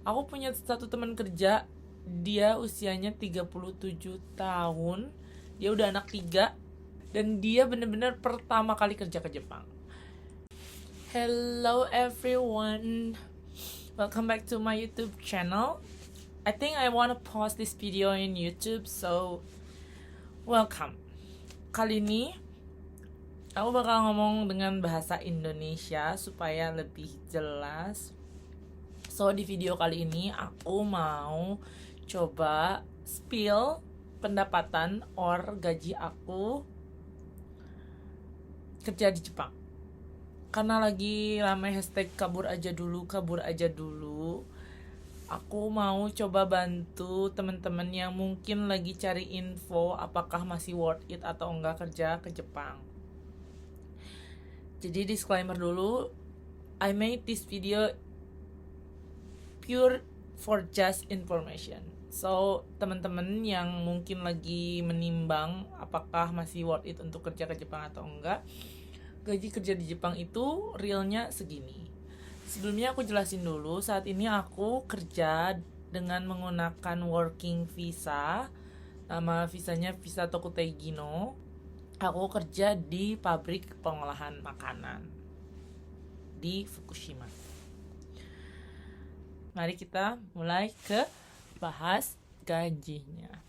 Aku punya satu teman kerja, dia usianya 37 tahun, dia udah anak 3, dan dia bener-bener pertama kali kerja ke Jepang. Hello everyone, welcome back to my YouTube channel. I think I wanna post this video in YouTube, so welcome. Kali ini aku bakal ngomong dengan bahasa Indonesia supaya lebih jelas. So di video kali ini aku mau coba spill pendapatan or gaji aku kerja di Jepang. Karena lagi ramai hashtag kabur aja dulu, aku mau coba bantu teman-teman yang mungkin lagi cari info apakah masih worth it atau enggak kerja ke Jepang. Jadi disclaimer dulu, I made this video pure for just information. So teman-teman yang mungkin lagi menimbang apakah masih worth it untuk kerja ke Jepang atau enggak, gaji kerja di Jepang itu realnya segini. Sebelumnya aku jelasin dulu, saat ini aku kerja dengan menggunakan working visa. Nama visanya visa Tokutei no. Aku kerja di pabrik pengolahan makanan di Fukushima. Mari kita mulai ke bahas gajinya.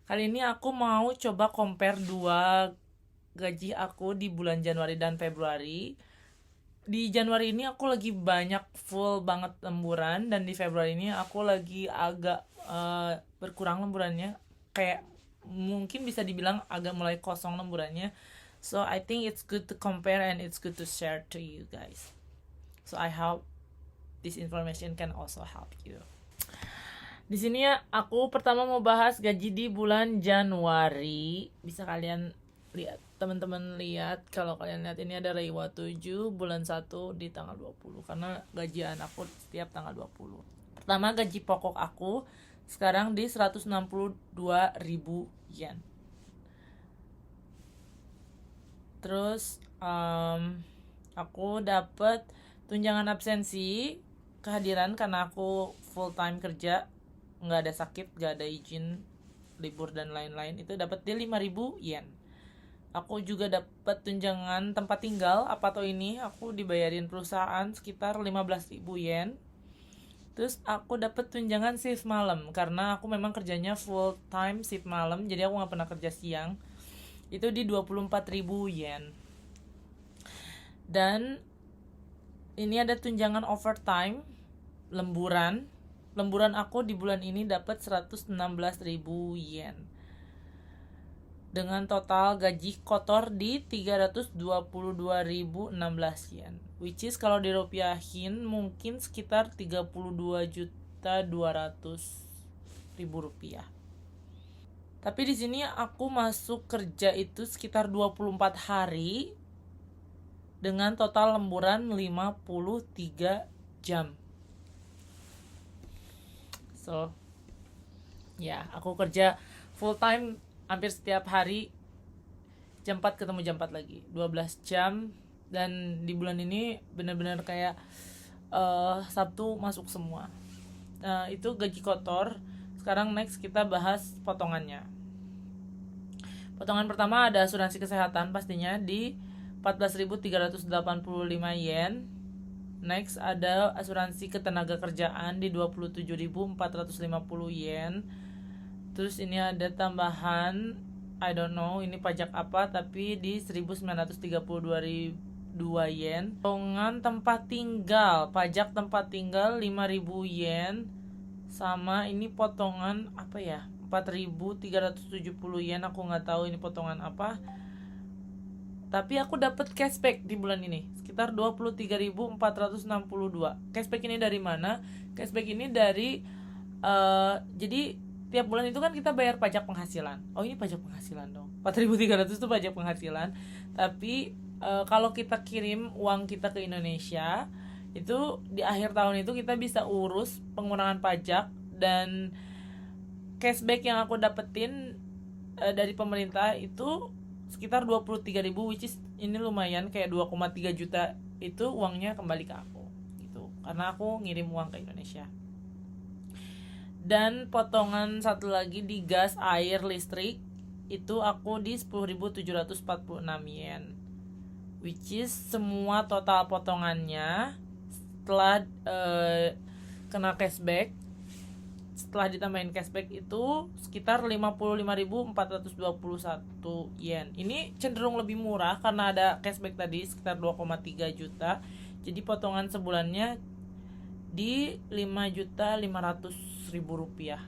Kali ini aku mau coba compare dua gaji aku di bulan Januari dan Februari. Di Januari ini aku lagi banyak full banget lemburan, dan di Februari ini aku lagi agak berkurang lemburannya. Kayak mungkin bisa dibilang agak mulai kosong lemburannya. So I think it's good to compare and it's good to share to you guys. So I hope this information can also help you. Di sini ya, aku pertama mau bahas gaji di bulan Januari. Bisa kalian lihat, teman-teman lihat, kalau kalian lihat ini ada Reiwa 7 bulan 1 di tanggal 20, karena gajian aku setiap tanggal 20. Pertama, gaji pokok aku sekarang di 162.000 yen. Terus aku dapat tunjangan absensi kehadiran karena aku full time kerja, nggak ada sakit, nggak ada izin libur dan lain-lain, itu dapat di 5.000 yen. Aku juga dapat tunjangan tempat tinggal, apa tuh ini, aku dibayarin perusahaan sekitar 15.000 yen. Terus aku dapat tunjangan shift malam karena aku memang kerjanya full time shift malam, jadi aku nggak pernah kerja siang. Itu di 24.000 yen. Dan ini ada tunjangan overtime, lemburan. Lemburan aku di bulan ini dapat 116.000 yen. Dengan total gaji kotor di 322.016 yen. Which is kalau dirupiahin mungkin sekitar 32.200.000 rupiah. Tapi di sini aku masuk kerja itu sekitar 24 hari dengan total lemburan 53 jam. So, ya, aku kerja full time hampir setiap hari, jam 4 ketemu jam 4 lagi, 12 jam. Dan di bulan ini benar-benar kayak Sabtu masuk semua. Nah, itu gaji kotor. Sekarang next kita bahas potongannya. Potongan pertama ada asuransi kesehatan pastinya di 14.385 yen. Next ada asuransi ketenaga kerjaan di 27.450 yen. Terus ini ada tambahan, I don't know ini pajak apa, tapi di 1932 yen. Potongan tempat tinggal, pajak tempat tinggal 5.000 yen. Sama ini potongan apa ya, 4.370 yen, aku nggak tahu ini potongan apa. Tapi aku dapat cashback di bulan ini sekitar 23.462. Cashback ini dari mana? Cashback ini dari jadi tiap bulan itu kan kita bayar pajak penghasilan. Oh, ini pajak penghasilan dong. 4.300 itu pajak penghasilan. Tapi kalau kita kirim uang kita ke Indonesia, itu di akhir tahun itu kita bisa urus pengurangan pajak, dan cashback yang aku dapetin dari pemerintah itu sekitar 23.000, which is ini lumayan, kayak 2,3 juta itu uangnya kembali ke aku gitu. karena aku ngirim uang ke Indonesia. Dan potongan satu lagi di gas, air, listrik itu aku di 10.746 yen, which is semua total potongannya setelah kena cashback, setelah ditambahin cashback itu sekitar 55.421 yen. Ini cenderung lebih murah karena ada cashback tadi sekitar 2,3 juta. Jadi potongan sebulannya di 5.500.000 rupiah.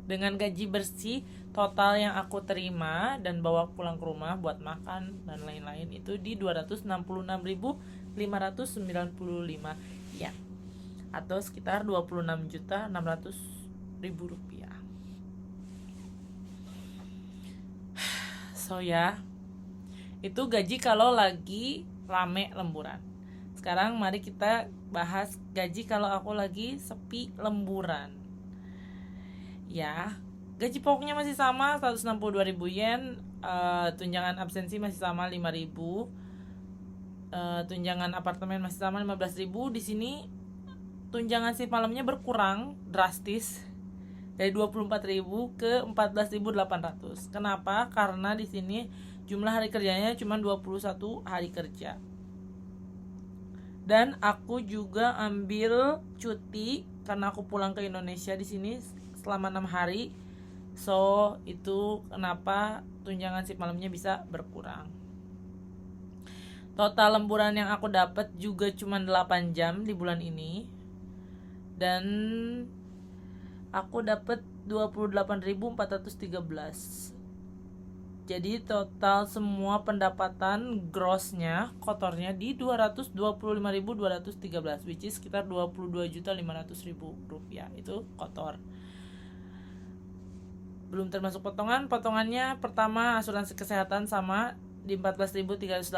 Dengan gaji bersih total yang aku terima dan bawa pulang ke rumah buat makan dan lain-lain itu di 266.595 ya, atau sekitar 26.600.000 rupiah. So ya, itu gaji kalau lagi rame lemburan. Sekarang mari kita bahas gaji kalau aku lagi sepi lemburan. Ya, gaji pokoknya masih sama 162.000 yen, tunjangan absensi masih sama 5.000, tunjangan apartemen masih sama 15.000. Di sini tunjangan shift malamnya berkurang drastis dari 24.000 ke 14.800. Kenapa? Karena di sini jumlah hari kerjanya cuma 21 hari kerja. Dan aku juga ambil cuti karena aku pulang ke Indonesia di sini selama 6 hari. So, itu kenapa tunjangan shift malamnya bisa berkurang. Total lemburan yang aku dapat juga cuma 8 jam di bulan ini. Dan aku dapat 28.413. Jadi total semua pendapatan grossnya, kotornya di 225.213, which is sekitar 22.500.000 rupiah. Itu kotor. Belum termasuk potongannya pertama asuransi kesehatan sama di 14.385,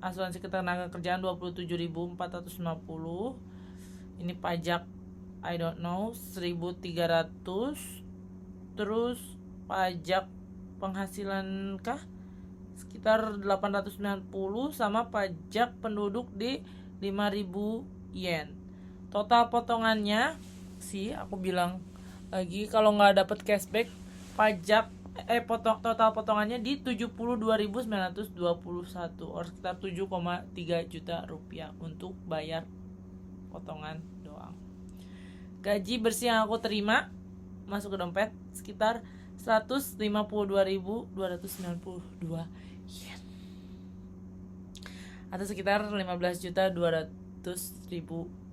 asuransi ketenaga kerjaan 27.450. Ini pajak I don't know 1.300, terus pajak penghasilan kah sekitar 890, sama pajak penduduk di 5.000 yen. Total potongannya sih aku bilang lagi kalau nggak dapet cashback, pajak total potongannya di 72.921 or sekitar 7,3 juta rupiah untuk bayar potongan doang. Gaji bersih yang aku terima masuk ke dompet sekitar 152.292 yen atau sekitar 15.200.000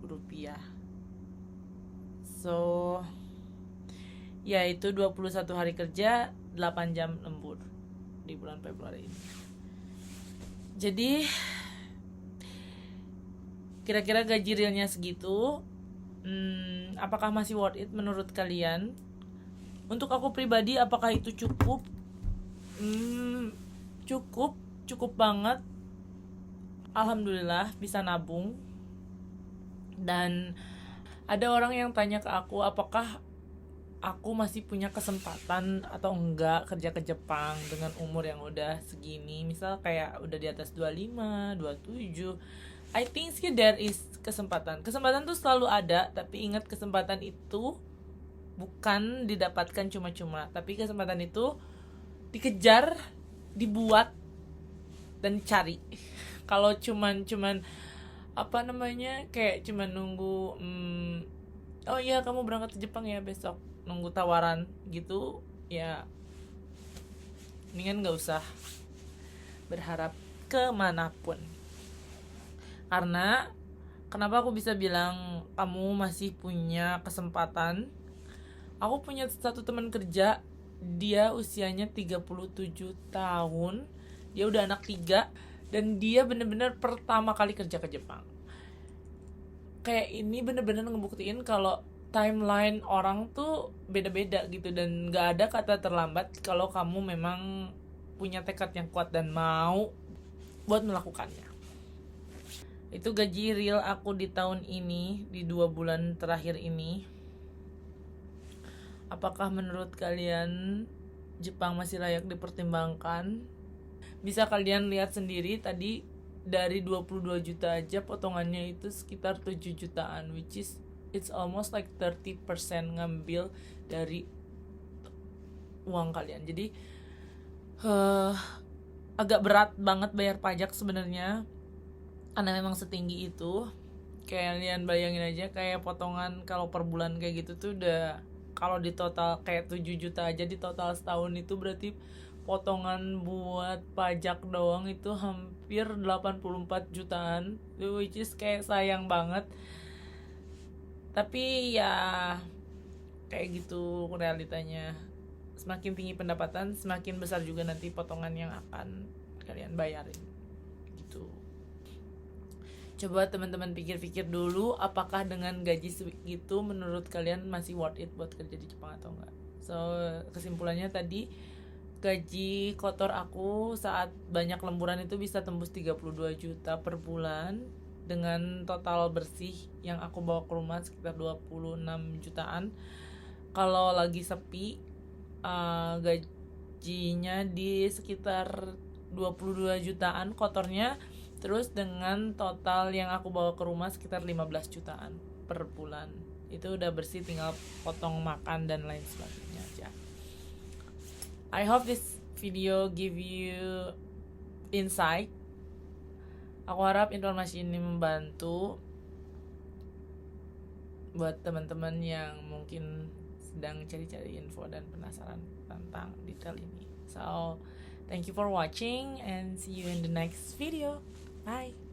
rupiah. So ya itu 21 hari kerja 8 jam lembur di bulan Februari ini. Jadi kira-kira gaji realnya segitu. Apakah masih worth it menurut kalian? Untuk aku pribadi, apakah itu cukup? Cukup banget. Alhamdulillah bisa nabung. Dan ada orang yang tanya ke aku, apakah aku masih punya kesempatan atau enggak kerja ke Jepang dengan umur yang udah segini, misal kayak udah di atas 25, 27. I think sih there is kesempatan tuh selalu ada, tapi ingat kesempatan itu bukan didapatkan cuma-cuma, tapi kesempatan itu dikejar, dibuat, dan cari. Kalau cuman kayak cuman nunggu oh iya kamu berangkat ke Jepang ya besok, nunggu tawaran gitu ya, mendingan gak usah berharap kemanapun. Karena kenapa aku bisa bilang kamu masih punya kesempatan? Aku punya satu teman kerja, dia usianya 37 tahun, dia udah anak 3, dan dia bener-bener pertama kali kerja ke Jepang. Kayak ini bener-bener ngebuktiin kalau timeline orang tuh beda-beda gitu, dan gak ada kata terlambat kalau kamu memang punya tekad yang kuat dan mau buat melakukannya. Itu gaji real aku di tahun ini, di 2 bulan terakhir ini. Apakah menurut kalian Jepang masih layak dipertimbangkan? Bisa kalian lihat sendiri tadi dari 22 juta aja potongannya itu sekitar 7 jutaan, which is it's almost like 30% ngambil dari uang kalian. Jadi agak berat banget bayar pajak sebenarnya karena memang setinggi itu. Kalian bayangin aja kayak potongan kalau per bulan kayak gitu tuh udah, kalau di total kayak 7 juta aja di total setahun itu berarti potongan buat pajak doang itu hampir 84 jutaan, which is kayak sayang banget. Tapi ya kayak gitu realitanya. Semakin tinggi pendapatan, semakin besar juga nanti potongan yang akan kalian bayarin gitu. Coba teman-teman pikir-pikir dulu, apakah dengan gaji segitu menurut kalian masih worth it buat kerja di Jepang atau enggak. So kesimpulannya tadi, gaji kotor aku saat banyak lemburan itu bisa tembus 32 juta per bulan, dengan total bersih yang aku bawa ke rumah sekitar 26 jutaan. Kalau lagi sepi, gajinya di sekitar 22 jutaan kotornya. Terus dengan total yang aku bawa ke rumah sekitar 15 jutaan per bulan. Itu udah bersih, tinggal potong makan dan lain sebagainya aja. I hope this video give you insight. Aku harap informasi ini membantu buat teman-teman yang mungkin sedang cari-cari info dan penasaran tentang detail ini. So, thank you for watching and see you in the next video. Bye.